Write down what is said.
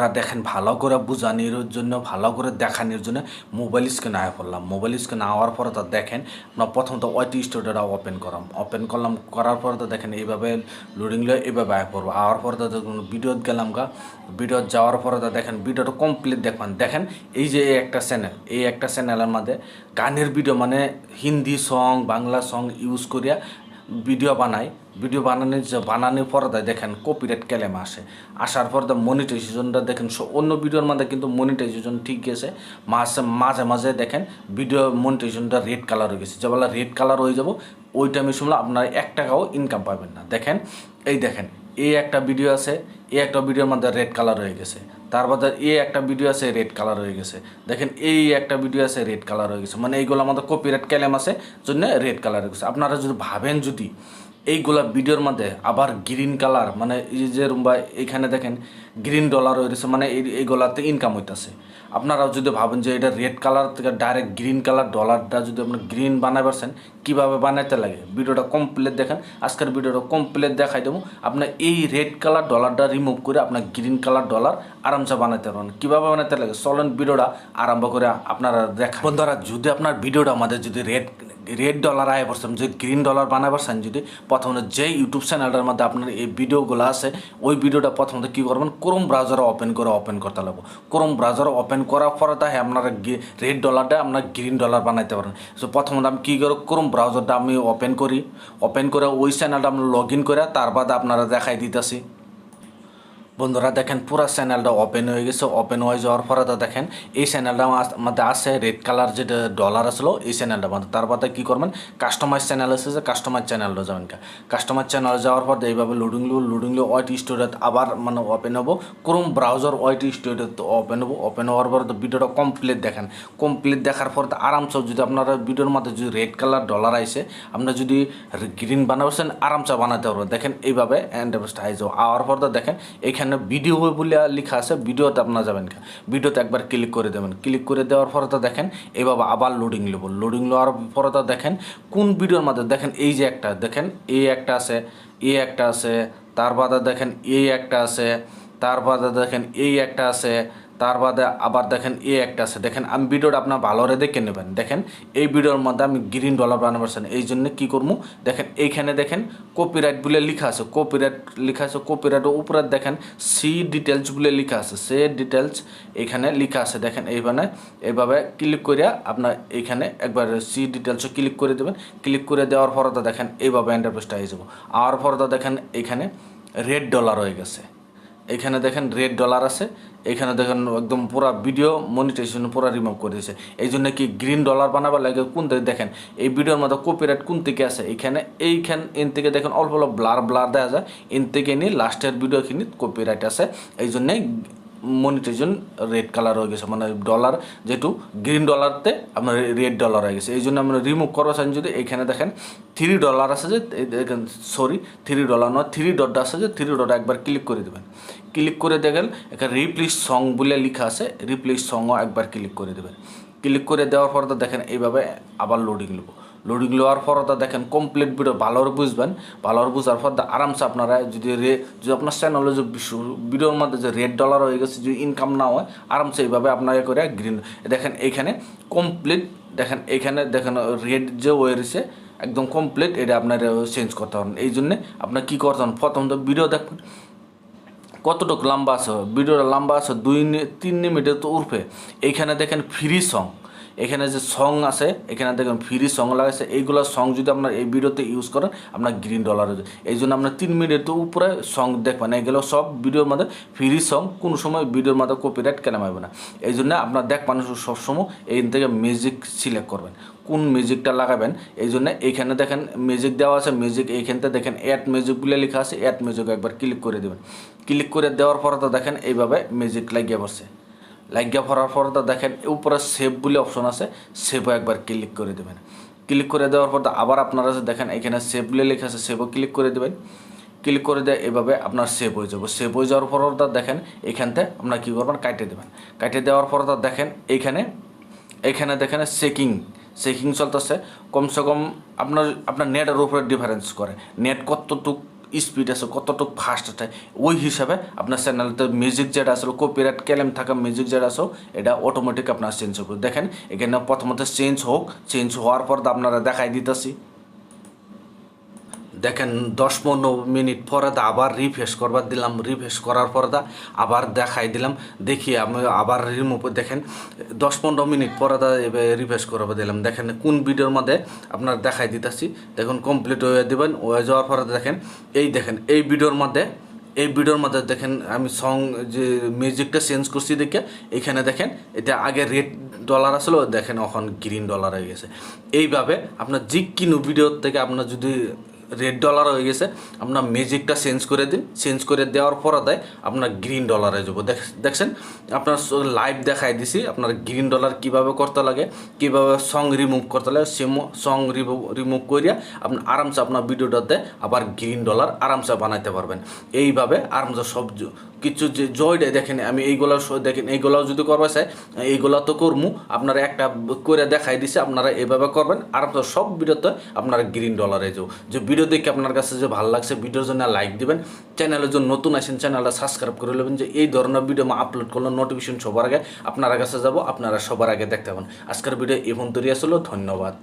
বন্ধুরা দেখেন ভালো করে বোঝানোর জন্য ভালো করে দেখানোর জন্য মোবাইল স্ক্রিন আয়া পড়লাম। মোবাইল স্ক্রিন আওয়ার পরে তো দেখেন আমরা প্রথমত ওয়াইটি স্টুডিওটা ওপেন করলাম করার পরে তো দেখেন এইভাবে লোডিং লয়ে এইভাবে আয়া পড়বো। আওয়ার পরে তো দেখুন ভিডিওত গেলাম ভিডিও যাওয়ার পরে তো দেখেন ভিডিওটা কমপ্লিট দেখেন এই যে এই একটা চ্যানেলের মধ্যে গানের ভিডিও মানে Hindi song Bangla song use করিয়া ভিডিও বানানোর পরে দেখেন কপিরাইট ক্লেম আসার পর মনিটাইজেশনটা দেখেন অন্য ভিডিওর মধ্যে কিন্তু মনিটাইজেশন ঠিক গেছে, মাঝে মাঝে দেখেন ভিডিও মনিটাইজেশনটা রেড কালার হয়ে গেছে। যেবেলা রেড কালার হয়ে যাব ওই টাইমে শুনলে আপনার 1 টাকাও ইনকাম পাবেন না। দেখেন এই একটা ভিডিও আছে, এই একটা ভিডিওর মধ্যে রেড কালার হয়ে গেছে। তার বাদে এই একটা ভিডিও আছে রেড কালার হয়ে গেছে। দেখেন এই একটা ভিডিও আছে রেড কালার হয়ে গেছে, মানে এইগুলো আমাদের কপিরাইট ক্লেম আছে জন্য রেড কালার হয়ে গেছে। আপনারা যদি ভাবেন যদি এইগুলা ভিডিওর মধ্যে আবার গ্রিন কালার মানে এই যে রুম্বা এখানে দেখেন গ্রিন ডলার হয়ে গেছে, মানে এইগুলাতে ইনকাম হইতেছে। আপনারাও যদি ভাবেন যে এটা রেড কালার থেকে ডাইরেক্ট গ্রিন কালার ডলারটা যদি আপনার গ্রিন বানাই পারছেন কীভাবে বানাইতে লাগে ভিডিওটা কমপ্লিট দেখেন। আজকের ভিডিওটা কমপ্লিট দেখাই দেবো। আপনার এই রেড কালার ডলারটা রিমুভ করে আপনার গ্রিন কালার ডলার আরামসে বানাইতে পারবেন। কীভাবে বানাইতে লাগে চলেন ভিডিওটা আরম্ভ করে আপনারা দেখেন। বন্ধুরা যদি আপনার ভিডিওটা আমাদের যদি রেড ডলার আয় পারছেন যে গ্রিন ডলার বানাই পারছেন, যদি প্রথমত যে ইউটিউব চ্যানেলটার মধ্যে আপনার এই ভিডিওগুলো আছে ওই ভিডিওটা প্রথমত কী করবেন ক্রোম ব্রাউজারে ওপেন করতে লাগবো। ক্রোম ব্রাউজারে ওপেন করার পরে তাই আপনারা রেড ডলারটা আপনার গ্রিন ডলার বানাইতে পারেন। সো প্রথমত আমি কী করব ক্রোম ব্রাউজারটা আমি ওপেন করে ওই চ্যানেলটা আমি লগ ইন করে তার বাদে আপনারা দেখাই দিতেছি। বন্ধুরা দেখেন পুরো চ্যানেলটা ওপেন হয়ে গেছে। ওপেন হয়ে যাওয়ার পরে তো দেখেন এই চ্যানেলটা মধ্যে আছে রেড কালার যেটা ডলার আসলো এই চ্যানেলটার মধ্যে। তার বাদে কী করবেন কাস্টমাইজ চ্যানেল আছে যে কাস্টমাইজ চ্যানেলটা যাবেন। কাস্টমাইজ চ্যানেল যাওয়ার পর এইভাবে লোডিং ওয়াইটি স্টুডিওতে আবার মানে ওপেন হবো। ক্রোম ব্রাউজার ওয়াইটি স্টুডিওতে ওপেন হওয়ার পর তো ভিডিওটা কমপ্লিট দেখার পর আরামসে যদি আপনারা ভিডিওর মধ্যে যদি রেড কালার ডলার আইসে আপনারা যদি গ্রিন বানাবেন আরামসে বানাতে পারবেন। দেখেন এইভাবে এন্টারপ্রাইজটা আইসো আওয়ার পর তো দেখেন এখানে ভিডিও বলে লেখা আছে, ভিডিওতে আপনারা যাবেন ভিডিওতে একবার ক্লিক করে দেবেন। ক্লিক করে দেওয়ার পরে তো দেখেন এইভাবে আবার লোডিং নেওয়ার পরে তো দেখেন কোন ভিডিওর মধ্যে দেখেন এই যে একটা দেখেন এই একটা আছে তার বাদে দেখেন এই একটা আছে, তার বাদে দেখেন এই একটা আছে, তার বাদে আবার দেখেন এই একটা আছে। দেখেন আমি ভিডিওটা আপনার ভালো করে দেখে নেবেন। দেখেন এই ভিডিওর মধ্যে আমি গ্রিন ডলার বানাতে পারছেন, এই জন্য কী করবো দেখেন এইখানে দেখেন কপিরাইট বলে লেখা আছে। কপিরাইটের উপরে দেখেন সি ডিটেলস বলে লেখা আছে। সে ডিটেলস এখানে লেখা আছে। দেখেন এইভাবে ক্লিক করিয়া আপনার এইখানে একবার সি ডিটেলসও ক্লিক করে দেবেন। ক্লিক করে দেওয়ার পরে তো দেখেন এইভাবে এন্টারপ্রাইজটা হয়ে যাবো। আর পরে তো দেখেন এখানে রেড ডলার হয়ে গেছে। এখানে দেখেন রেড ডলার আছে, এখানে দেখেন একদম পুরো ভিডিও মনিটাইজেশন পুরো রিমুভ করে দিয়েছে। এই জন্য কি গ্রিন ডলার বানাবার লাগে কোন থেকে দেখেন এই ভিডিওর মধ্যে কপিরাইট কোন থেকে আছে এন থেকে দেখেন অল্প ব্লার দেওয়া যায়, এন থেকে নিয়ে লাস্টের ভিডিওখিনি কপিরাইট আছে। এই জন্যে মনিটাইজেশন রেড কালার হয়ে গেছে, মানে ডলার যেহেতু গ্রিন ডলারতে আপনার রেড ডলার হয়ে গেছে। এই জন্য আমরা রিমুভ করবো চান যদি এখানে দেখেন $3 আছে যে দেখেন $3 নয় 3 ডট আছে যে 3 ডট একবার ক্লিক করে দেবেন। ক্লিক করে দেখেন এখানে রিপ্লেস সং বলে লেখা আছে, রিপ্লেস সংও একবার ক্লিক করে দেবেন। ক্লিক করে দেওয়ার পর তো দেখেন এইভাবে আবার লোডিং নেওয়ার পর তো দেখেন কমপ্লিট ভিডিও ভালোভাবে বুঝবেন। ভালোভাবে বুঝার পর আরামসে আপনারা যদি আপনার চ্যানেলে যে ভিডিওর মধ্যে যে রেড ডলার হয়ে গেছে যদি ইনকাম না হয় আরামসে এইভাবে আপনাকে করে গ্রিন দেখেন এইখানে কমপ্লিট দেখেন এইখানে দেখেন রেড যে হয়ে রয়েছে একদম কমপ্লিট, এটা আপনার চেঞ্জ করতে পারেন। এই জন্যে আপনার কী করতে হন প্রথম তো ভিডিও দেখবেন কতটুকু লম্বা আছে, ভিডিওটা লম্বা আছে 2-3 মিনিটের তো উঠবে। এইখানে দেখেন ফ্রি সং, এখানে যে সং আছে এখানে দেখেন ফ্রি সং লাগাইছে। এইগুলো সং যদি আপনার এই ভিডিওতে ইউজ করেন আপনার গ্রিন ডলার হয়ে যায়। এই জন্য আপনার 3 মিনিটের তো উপরে সং দেখবেন। এগুলো সব ভিডিওর মধ্যে ফ্রি সং, কোনো সময় ভিডিওর মধ্যে কপিরাইট কেন হবে না। এই জন্য আপনার মানুষ সবসময় এইখান থেকে মিউজিক সিলেক্ট করবেন কোন মিউজিকটা লাগাবেন। এই জন্য এইখানে দেখেন মিউজিক দেওয়া আছে, মিউজিক এইখানতে দেখেন অ্যাড মিউজিক বলে লেখা আছে। অ্যাড মিউজিক একবার ক্লিক করে দেবেন। ক্লিক করে দেওয়ার পরে তো দেখেন এইভাবে মিউজিক লাগিয়ে পড়ছে। লাগিয়ে পড়ার পরে তো দেখেন উপরে সেভ বলে অপশন আছে, সেভও একবার ক্লিক করে দেবেন। ক্লিক করে দেওয়ার পর আবার আপনারা দেখেন এখানে সেভ বলে লেখা আছে, সেভও ক্লিক করে দেবেন। ক্লিক করে দেয় এভাবে আপনার সেভ হয়ে যাবে। সেভ হয়ে যাওয়ার পর দেখেন এইখানতে আপনার কী করবেন কাটে দেবেন। কাটে দেওয়ার পর দেখেন এইখানে দেখেন চেকিং চলতেছে। কমসে কম আপনার নেটের উপরে ডিফারেন্স করে, নেট কতটুক স্পিড আছে, কতটুক ফাস্ট আছে, ওই হিসাবে আপনার চ্যানেলতে মিউজিক যেটা আসলে কপিরাইট ক্লেম থাকা মিউজিক যেটা আছে এটা অটোমেটিক আপনার চেঞ্জ হবে। দেখেন এখানে প্রথমত চেঞ্জ হোক, চেঞ্জ হওয়ার পর আপনারা দেখাই দিতেছি। দেখেন 10-15 মিনিট পরে আবার রিফ্রেশ করবার দিলাম, রিফ্রেশ করার পরে আবার দেখাই দিলাম, দেখি আমি আবার রিমুভ দেখেন 10-15 মিনিট পরে রিফ্রেশ করবার দিলাম। দেখেন কোন ভিডিওর মধ্যে আপনার দেখাই দিতেছি। দেখুন কমপ্লিট হয়ে দেবেন, হয়ে যাওয়ার পরে দেখেন এই ভিডিওর মধ্যে দেখেন আমি সং যে মিউজিকটা চেঞ্জ করছি দেখে এখানে দেখেন এটা আগে রেড ডলার আসলে দেখেন এখন গ্রিন ডলার হয়ে গেছে। এইভাবে আপনার যে কোনো ভিডিওর থেকে আপনার যদি রেড ডলার হয়ে গেছে আপনার মিউজিকটা চেঞ্জ করে দিন, চেঞ্জ করে দেওয়ার পরে আপনার গ্রিন ডলার হয়ে যাবো। দেখছেন আপনার লাইভ দেখাই দিছি আপনার গ্রিন ডলার কীভাবে করতে লাগে, কীভাবে সং রিমুভ করতে লাগে। সং রিমুভ করিয়া আপনি আরামসে আপনার ভিডিওটাতে আবার গ্রিন ডলার আরামসে বানাইতে পারবেন। এইভাবে আরামসে সব কিছু যে জয়টা দেখেন আমি এইগুলো দেখেন এইগুলাও যদি করবা চাই এইগুলা তো করমু, আপনারা একটা করে দেখাই দিছে, আপনারা এইভাবে করবেন আরামসে সব ভিডিওতে আপনারা গ্রিন ডলারে যাও। যে ভিডিও দেখে আপনার কাছে যে ভালো লাগছে ভিডিওর জন্য লাইক দিবেন, চ্যানেলের জন্য নতুন আসেন চ্যানেলটা সাবস্ক্রাইব করে নেবেন, যে এই ধরনের ভিডিও আপলোড করলে নোটিফিকেশন সবার আগে আপনার কাছে যাব, আপনারা সবার আগে দেখতে পাবেন। আজকের ভিডিও এই পর্যন্তই আসলে, ধন্যবাদ।